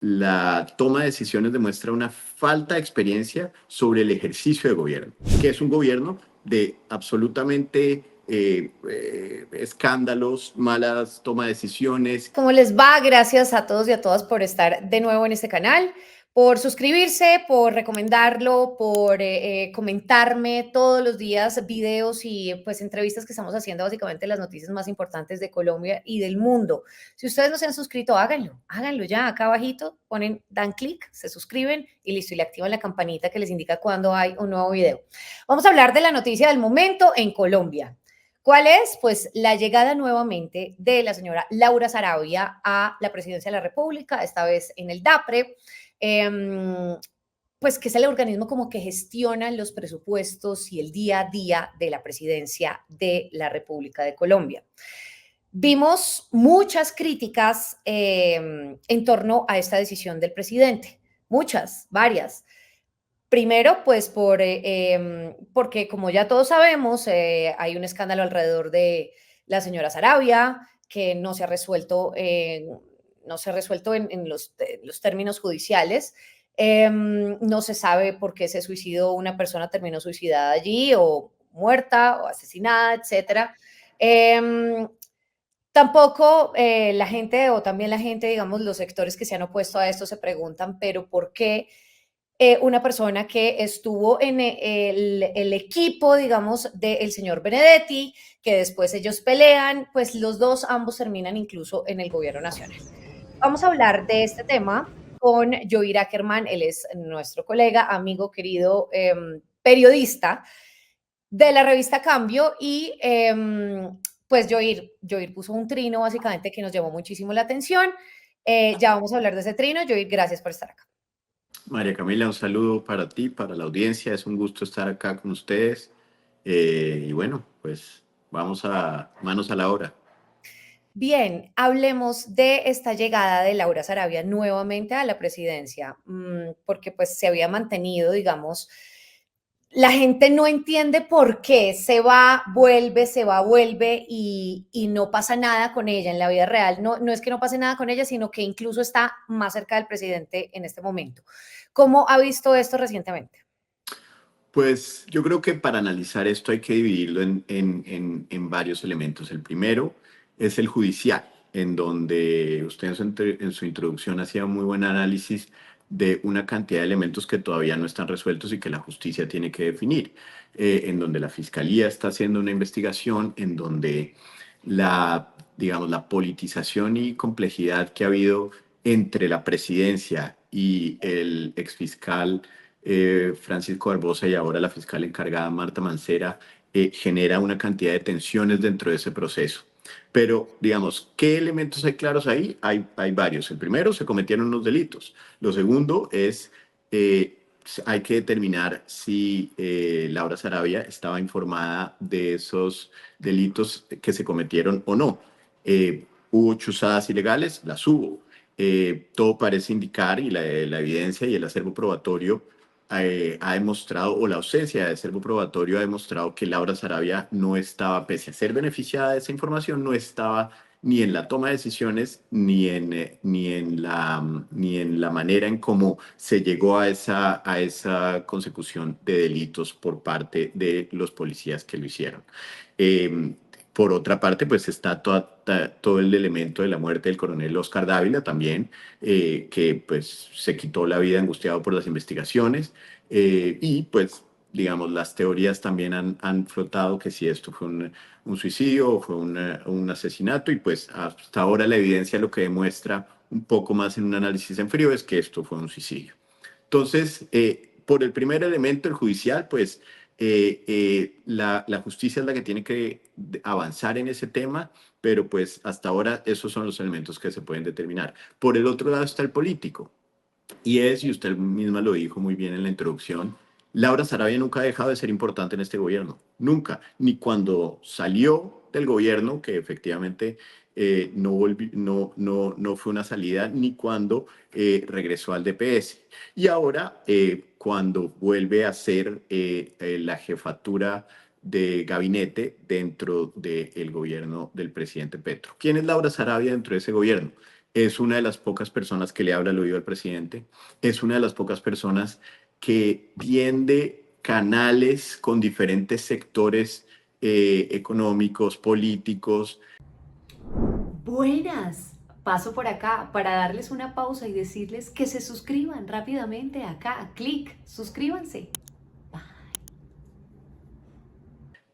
la toma de decisiones demuestra una falta de experiencia sobre el ejercicio de gobierno, que es un gobierno de absolutamente escándalos, malas toma de decisiones. ¿Cómo les va? Gracias a todos y a todas por estar de nuevo en este canal, por suscribirse, por recomendarlo, por comentarme todos los días videos y pues entrevistas que estamos haciendo, básicamente las noticias más importantes de Colombia y del mundo. Si ustedes no se han suscrito, háganlo ya. Acá abajito ponen, dan clic, se suscriben y listo, y le activan la campanita que les indica cuando hay un nuevo video. Vamos a hablar de la noticia del momento en Colombia. ¿Cuál es? Pues la llegada nuevamente de la señora Laura Sarabia a la presidencia de la República, esta vez en el DAPRE, pues que es el organismo como que gestiona los presupuestos y el día a día de la presidencia de la República de Colombia. Vimos muchas críticas en torno a esta decisión del presidente, muchas, varias. Primero, pues porque como ya todos sabemos, hay un escándalo alrededor de la señora Sarabia que no se ha resuelto en los términos judiciales. No se sabe por qué se suicidó una persona, terminó suicidada allí o muerta o asesinada, etcétera. Tampoco la gente o también la gente, digamos, los sectores que se han opuesto a esto se preguntan, pero ¿por qué una persona que estuvo en el equipo, digamos, del señor Benedetti, que después ellos pelean, pues los dos, ambos terminan incluso en el gobierno nacional? Vamos a hablar de este tema con Joir Ackerman, él es nuestro colega, amigo, querido, periodista de la revista Cambio y pues Joir puso un trino básicamente que nos llamó muchísimo la atención. Ya vamos a hablar de ese trino. Joir, gracias por estar acá. María Camila, un saludo para ti, para la audiencia. Es un gusto estar acá con ustedes. Y bueno, pues vamos a manos a la obra. Bien, hablemos de esta llegada de Laura Sarabia nuevamente a la presidencia, porque pues se había mantenido, digamos, la gente no entiende por qué se va, vuelve y no pasa nada con ella en la vida real. No, no es que no pase nada con ella, sino que incluso está más cerca del presidente en este momento. ¿Cómo ha visto esto recientemente? Pues yo creo que para analizar esto hay que dividirlo en varios elementos. El primero es el judicial, en donde usted en su introducción hacía un muy buen análisis de una cantidad de elementos que todavía no están resueltos y que la justicia tiene que definir, en donde la fiscalía está haciendo una investigación, en donde digamos, la politización y complejidad que ha habido entre la presidencia y el exfiscal Francisco Barbosa y ahora la fiscal encargada Marta Mancera, genera una cantidad de tensiones dentro de ese proceso. Pero, digamos, ¿qué elementos hay claros ahí? Hay varios. El primero, se cometieron unos delitos. Lo segundo es, hay que determinar si Laura Sarabia estaba informada de esos delitos que se cometieron o no. ¿Hubo chuzadas ilegales? Las hubo. Todo parece indicar, y la evidencia y el acervo probatorio ha demostrado, o la ausencia de acervo probatorio ha demostrado que Laura Sarabia no estaba, pese a ser beneficiada de esa información, no estaba ni en la toma de decisiones, ni en la manera en cómo se llegó a esa consecución de delitos por parte de los policías que lo hicieron. Eh, por otra parte, pues está todo el elemento de la muerte del coronel Oscar Dávila también, que pues se quitó la vida angustiado por las investigaciones. Y pues, digamos, las teorías también han flotado que si esto fue un suicidio o fue un asesinato, y pues hasta ahora la evidencia lo que demuestra un poco más en un análisis en frío es que esto fue un suicidio. Entonces, por el primer elemento, el judicial, pues la justicia es la que tiene que avanzar en ese tema, pero pues hasta ahora esos son los elementos que se pueden determinar. Por el otro lado está el político. Y usted misma lo dijo muy bien en la introducción, Laura Sarabia nunca ha dejado de ser importante en este gobierno, nunca, ni cuando salió del gobierno, que efectivamente no fue una salida, ni cuando regresó al DPS. Y ahora, cuando vuelve a ser la jefatura de gabinete dentro del gobierno del presidente Petro. ¿Quién es Laura Sarabia dentro de ese gobierno? es una de las pocas personas que le habla al oído al presidente, es una de las pocas personas que tiende canales con diferentes sectores económicos, políticos. Buenas. Paso por acá para darles una pausa y decirles que se suscriban rápidamente acá. Clic, suscríbanse.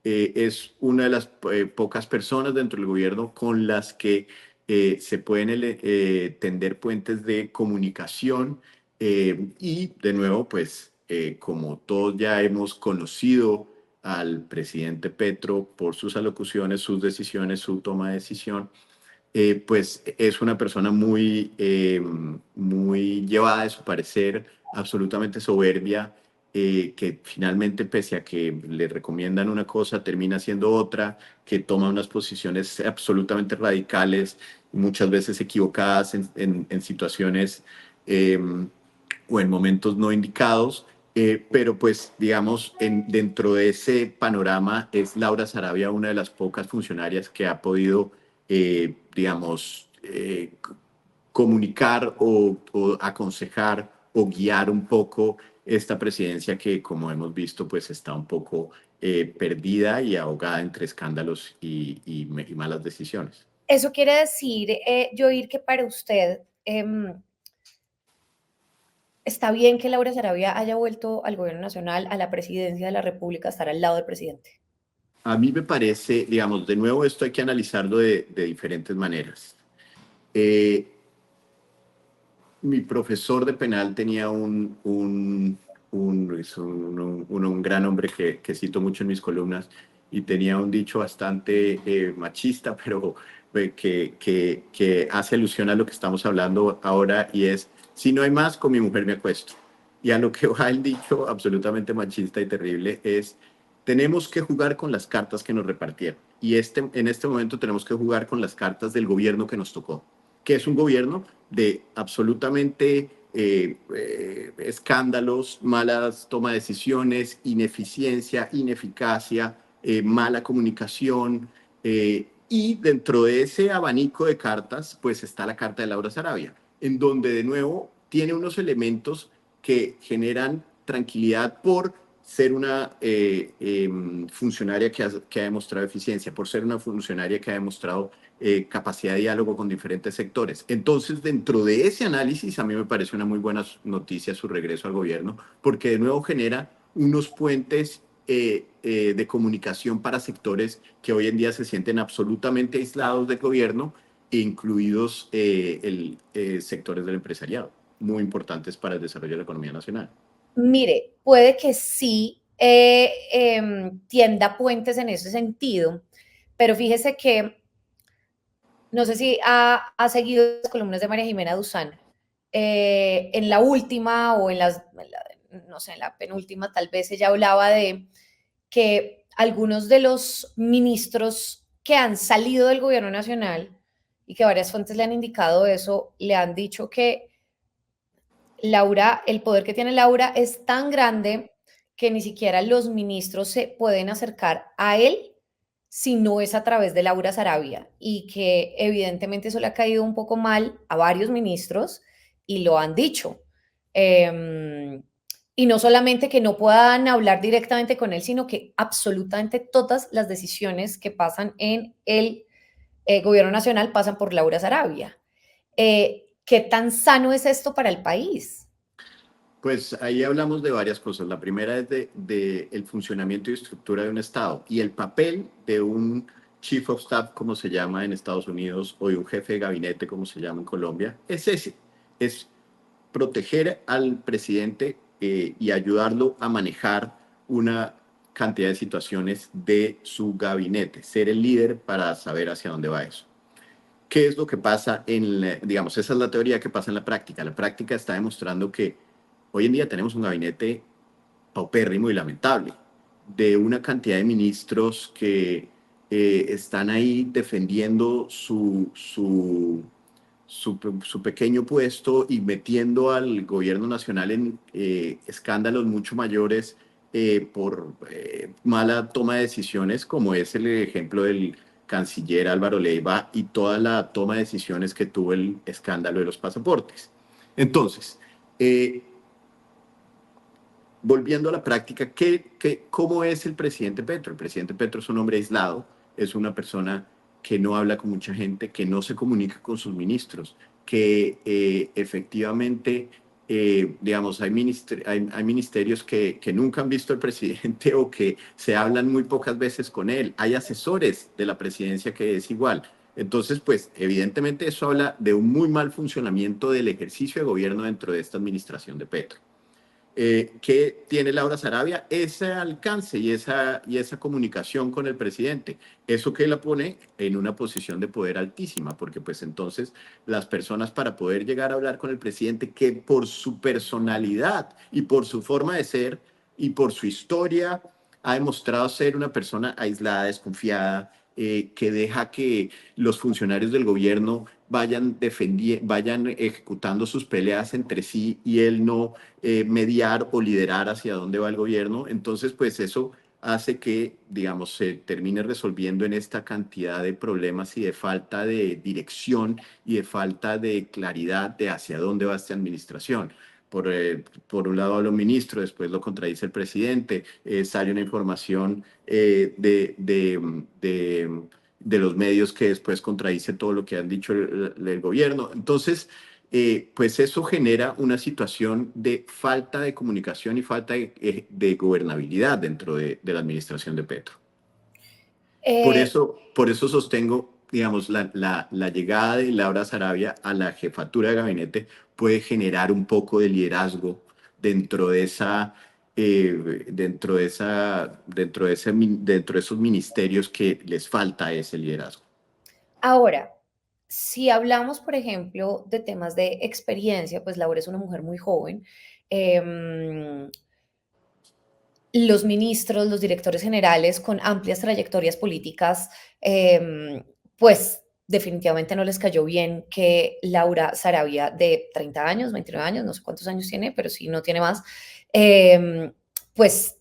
Es una de las pocas personas dentro del gobierno con las que se pueden tender puentes de comunicación y de nuevo, pues como todos ya hemos conocido al presidente Petro por sus alocuciones, sus decisiones, su toma de decisión, pues es una persona muy llevada de su parecer, absolutamente soberbia, que finalmente, pese a que le recomiendan una cosa, termina haciendo otra, que toma unas posiciones absolutamente radicales, muchas veces equivocadas en situaciones eh, o en momentos no indicados. Pero pues digamos, dentro de ese panorama es Laura Sarabia una de las pocas funcionarias que ha podido digamos, comunicar o aconsejar o guiar un poco esta presidencia que, como hemos visto, pues está un poco perdida y ahogada entre escándalos y malas decisiones. Eso quiere decir, Joir, que para usted está bien que Laura Sarabia haya vuelto al gobierno nacional, a la presidencia de la República, a estar al lado del presidente. A mí me parece, digamos, de nuevo esto hay que analizarlo de diferentes maneras. Eh, Mi profesor de penal tenía un gran hombre que cito mucho en mis columnas y tenía un dicho bastante machista, pero que hace alusión a lo que estamos hablando ahora y es, si no hay más, con mi mujer me acuesto. Y a lo que va el dicho absolutamente machista y terrible es, tenemos que jugar con las cartas que nos repartieron. Y en este momento tenemos que jugar con las cartas del gobierno que nos tocó, que es un gobierno de absolutamente escándalos, malas toma de decisiones, ineficiencia, ineficacia, mala comunicación. Y dentro de ese abanico de cartas, pues está la carta de Laura Sarabia, en donde de nuevo tiene unos elementos que generan tranquilidad por ser una funcionaria que ha demostrado eficiencia, por ser una funcionaria que ha demostrado capacidad de diálogo con diferentes sectores. Entonces, dentro de ese análisis, a mí me parece una muy buena noticia su regreso al gobierno, porque de nuevo genera unos puentes de comunicación para sectores que hoy en día se sienten absolutamente aislados del gobierno, incluidos sectores del empresariado, muy importantes para el desarrollo de la economía nacional. Mire, puede que sí tienda puentes en ese sentido, pero fíjese que no sé si ha seguido las columnas de María Jimena Duzán. En la última o no sé, en la penúltima, tal vez ella hablaba de que algunos de los ministros que han salido del gobierno nacional y que varias fuentes le han indicado eso, le han dicho que Laura, el poder que tiene Laura es tan grande que ni siquiera los ministros se pueden acercar a él si no es a través de Laura Sarabia y que evidentemente eso le ha caído un poco mal a varios ministros y lo han dicho. Eh, y no solamente que no puedan hablar directamente con él, sino que absolutamente todas las decisiones que pasan en el gobierno nacional pasan por Laura Sarabia. ¿Qué tan sano es esto para el país? Pues ahí hablamos de varias cosas. La primera es de el funcionamiento y estructura de un Estado y el papel de un Chief of Staff, como se llama en Estados Unidos, o de un jefe de gabinete, como se llama en Colombia, es ese, es proteger al presidente y ayudarlo a manejar una cantidad de situaciones de su gabinete, ser el líder para saber hacia dónde va eso. ¿Qué es lo que pasa digamos, esa es la teoría que pasa en la práctica? La práctica está demostrando que hoy en día tenemos un gabinete paupérrimo y lamentable, de una cantidad de ministros que están ahí defendiendo su pequeño puesto y metiendo al gobierno nacional en escándalos mucho mayores por mala toma de decisiones, como es el ejemplo canciller Álvaro Leiva y toda la toma de decisiones que tuvo el escándalo de los pasaportes. Entonces, volviendo a la práctica, ¿cómo es el presidente Petro? El presidente Petro es un hombre aislado, es una persona que no habla con mucha gente, que no se comunica con sus ministros, que efectivamente, digamos, hay ministerios que nunca han visto al presidente o que se hablan muy pocas veces con él. Hay asesores de la presidencia que es igual. Entonces, pues, evidentemente eso habla de un muy mal funcionamiento del ejercicio de gobierno dentro de esta administración de Petro. ¿Qué tiene Laura Sarabia? Ese alcance y esa comunicación con el presidente. Eso que la pone en una posición de poder altísima, porque pues entonces las personas para poder llegar a hablar con el presidente, que por su personalidad y por su forma de ser y por su historia ha demostrado ser una persona aislada, desconfiada, que deja que los funcionarios del gobierno vayan ejecutando sus peleas entre sí y él no mediar o liderar hacia dónde va el gobierno. Entonces, pues eso hace que, digamos, se termine resolviendo en esta cantidad de problemas y de falta de dirección y de falta de claridad de hacia dónde va esta administración. Por un lado habla un ministro, después lo contradice el presidente, sale una información de los medios que después contradice todo lo que han dicho el gobierno. Entonces, pues eso genera una situación de falta de comunicación y falta de gobernabilidad dentro de la administración de Petro. Eh, Por eso sostengo, digamos, la llegada de Laura Sarabia a la jefatura de gabinete puede generar un poco de liderazgo dentro de esa, dentro de esos ministerios que les falta ese liderazgo. Ahora, si hablamos, por ejemplo, de temas de experiencia, pues Laura es una mujer muy joven. em, los ministros, los directores generales con amplias trayectorias políticas, pues definitivamente no les cayó bien que Laura Sarabia, de 30 años, 29 años, no sé cuántos años tiene, pero sí no tiene más, pues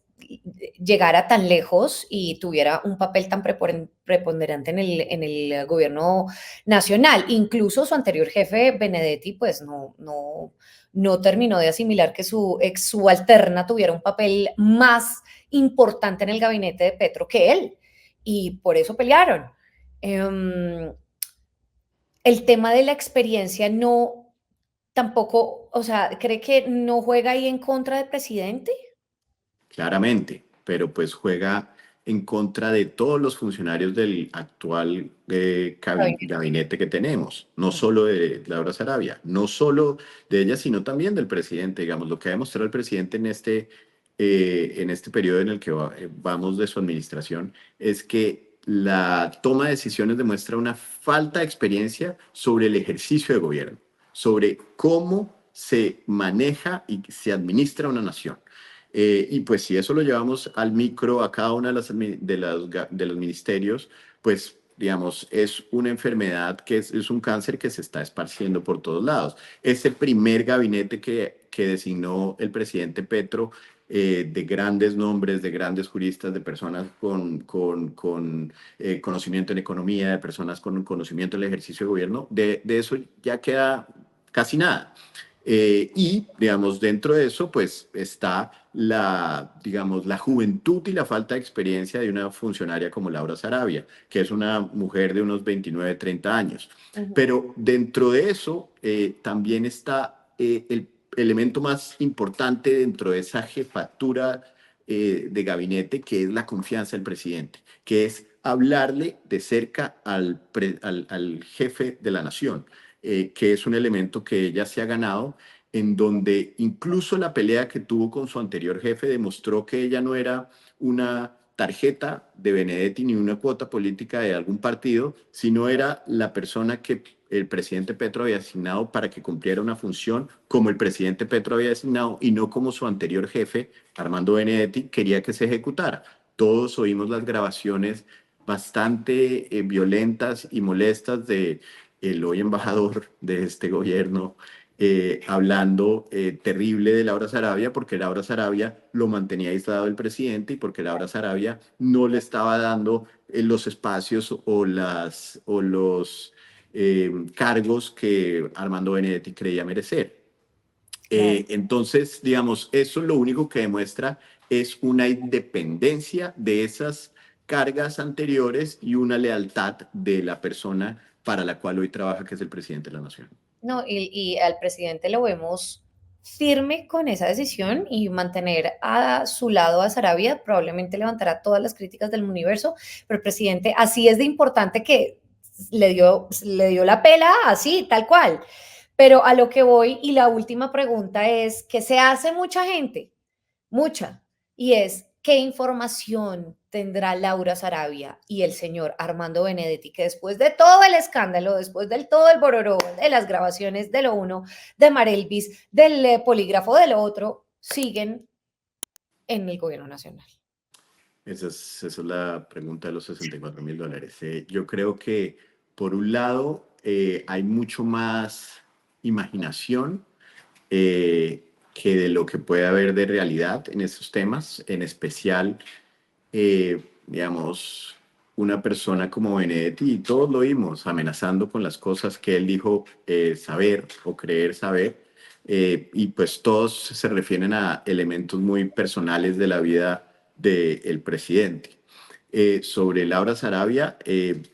llegara tan lejos y tuviera un papel tan preponderante en el gobierno nacional. Incluso su anterior jefe, Benedetti, pues no terminó de asimilar que su ex subalterna tuviera un papel más importante en el gabinete de Petro que él. Y por eso pelearon. El tema de la experiencia no tampoco, o sea, ¿cree que no juega ahí en contra del presidente? Claramente, pero pues juega en contra de todos los funcionarios del actual Gabinete. gabinete que tenemos, no solo de Laura Sarabia, no solo de ella, sino también del presidente. Digamos, lo que ha demostrado el presidente en este periodo en el que vamos de su administración es que la toma de decisiones demuestra una falta de experiencia sobre el ejercicio de gobierno, sobre cómo se maneja y se administra una nación. Y pues si eso lo llevamos al micro, a cada uno de los ministerios, pues digamos, es una enfermedad es un cáncer que se está esparciendo por todos lados. Es el primer gabinete que designó el presidente Petro, de grandes nombres, de grandes juristas, de personas con conocimiento en economía, de personas con conocimiento en el ejercicio de gobierno. De eso ya queda casi nada. Y, digamos, dentro de eso, pues está digamos, la juventud y la falta de experiencia de una funcionaria como Laura Sarabia, que es una mujer de unos 29, 30 años. Ujú. Pero dentro de eso también está el elemento más importante dentro de esa jefatura de gabinete, que es la confianza del presidente, que es hablarle de cerca al jefe de la nación, que es un elemento que ella se ha ganado, en donde incluso la pelea que tuvo con su anterior jefe demostró que ella no era una tarjeta de Benedetti ni una cuota política de algún partido, sino era la persona que el presidente Petro había asignado para que cumpliera una función como el presidente Petro había asignado y no como su anterior jefe, Armando Benedetti, quería que se ejecutara. Todos oímos las grabaciones bastante violentas y molestas de el hoy embajador de este gobierno, hablando terrible de Laura Sarabia, porque Laura Sarabia lo mantenía aislado del presidente y porque Laura Sarabia no le estaba dando los espacios o los cargos que Armando Benedetti creía merecer. Claro. Entonces, digamos, eso lo único que demuestra es una independencia de esas cargas anteriores y una lealtad de la persona para la cual hoy trabaja, que es el presidente de la nación. No, y al presidente lo vemos firme con esa decisión y mantener a su lado a Sarabia probablemente levantará todas las críticas del universo, pero el presidente así es de importante que le dio la pela así, tal cual. Pero a lo que voy y la última pregunta es que se hace mucha gente, mucha, y es, ¿qué información tendrá Laura Sarabia y el señor Armando Benedetti, que después de todo el escándalo, después del todo el bororó, de las grabaciones de lo uno, de Marelvis, del polígrafo de lo otro, siguen en el gobierno nacional? Esa es la pregunta de los $64,000. Yo creo que, por un lado, hay mucho más imaginación que de lo que puede haber de realidad en esos temas, en especial, digamos, una persona como Benedetti, y todos lo vimos, amenazando con las cosas que él dijo saber o creer saber, y pues todos se refieren a elementos muy personales de la vida del presidente. Sobre Laura Sarabia,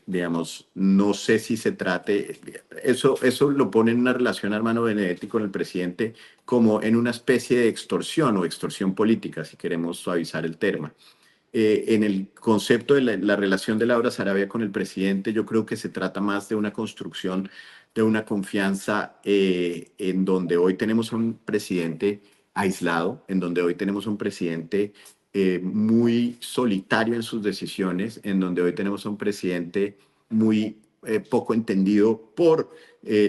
digamos, no sé si se trate, eso lo pone en una relación Armando Benedetti con el presidente como en una especie de extorsión o extorsión política, si queremos suavizar el tema. En el concepto de la relación de Laura Sarabia con el presidente, yo creo que se trata más de una construcción de una confianza en donde hoy tenemos un presidente aislado, en donde hoy tenemos un presidente muy solitario en sus decisiones, en donde hoy tenemos un presidente muy poco entendido por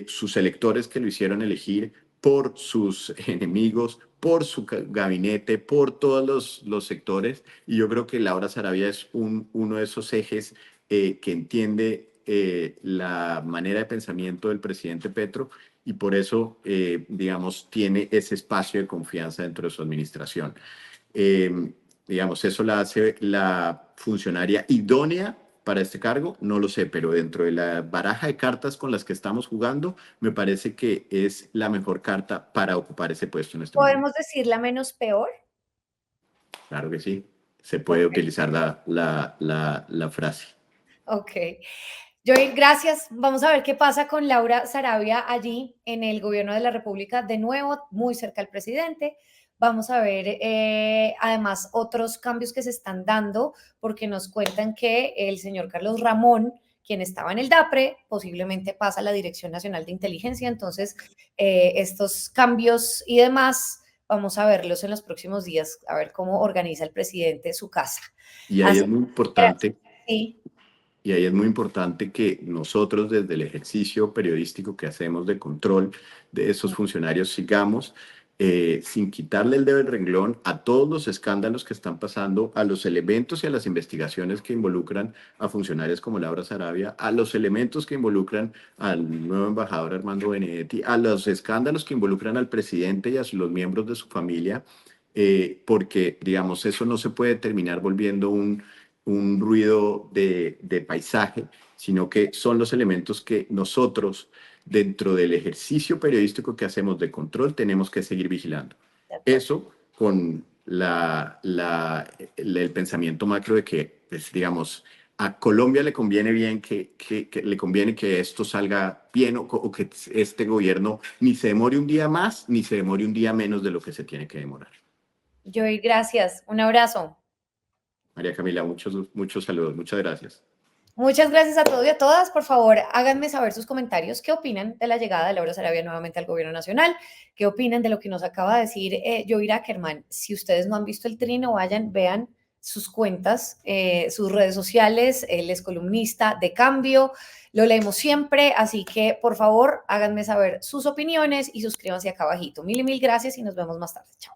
sus electores que lo hicieron elegir, por sus enemigos, por su gabinete, por todos los sectores. Y yo creo que Laura Sarabia es uno de esos ejes que entiende la manera de pensamiento del presidente Petro y por eso, digamos, tiene ese espacio de confianza dentro de su administración. Eh, digamos, eso la hace la funcionaria idónea para este cargo, no lo sé, pero dentro de la baraja de cartas con las que estamos jugando, me parece que es la mejor carta para ocupar ese puesto en este momento. ¿Podemos decir la menos peor? Claro que sí, se puede Ok, utilizar la frase. ok. Joel, gracias. Vamos a ver qué pasa con Laura Sarabia allí en el gobierno de la República, de nuevo, muy cerca al presidente. Vamos a ver, además, otros cambios que se están dando, porque nos cuentan que el señor Carlos Ramón, quien estaba en el DAPRE, posiblemente pasa a la Dirección Nacional de Inteligencia. Entonces, estos cambios y demás, vamos a verlos en los próximos días, a ver cómo organiza el presidente su casa. Y ahí Así es muy que, gracias. importante Sí. Y ahí es muy importante que nosotros, desde el ejercicio periodístico que hacemos de control de esos funcionarios, sigamos sin quitarle el dedo del renglón a todos los escándalos que están pasando, a los elementos y a las investigaciones que involucran a funcionarios como Laura Sarabia, a los elementos que involucran al nuevo embajador Armando Benedetti, a los escándalos que involucran al presidente y a los miembros de su familia, porque, digamos, eso no se puede terminar volviendo un ruido de paisaje, sino que son los elementos que nosotros, dentro del ejercicio periodístico que hacemos de control, tenemos que seguir vigilando. De acuerdo. Eso con el pensamiento macro de que, pues, digamos, a Colombia le conviene bien que le conviene que esto salga bien o que este gobierno ni se demore un día más ni se demore un día menos de lo que se tiene que demorar. Joy, gracias. Un abrazo. María Camila, muchos saludos, muchas gracias. Muchas gracias a todos y a todas. Por favor, háganme saber sus comentarios. ¿Qué opinan de la llegada de Laura Sarabia nuevamente al gobierno nacional? ¿Qué opinan de lo que nos acaba de decir Joy Ackerman? Si ustedes no han visto el trino, vayan, vean sus cuentas, sus redes sociales. Él es columnista de Cambio. Lo leemos siempre, así que por favor háganme saber sus opiniones y suscríbanse acá abajito. Mil y mil gracias y nos vemos más tarde. Chao.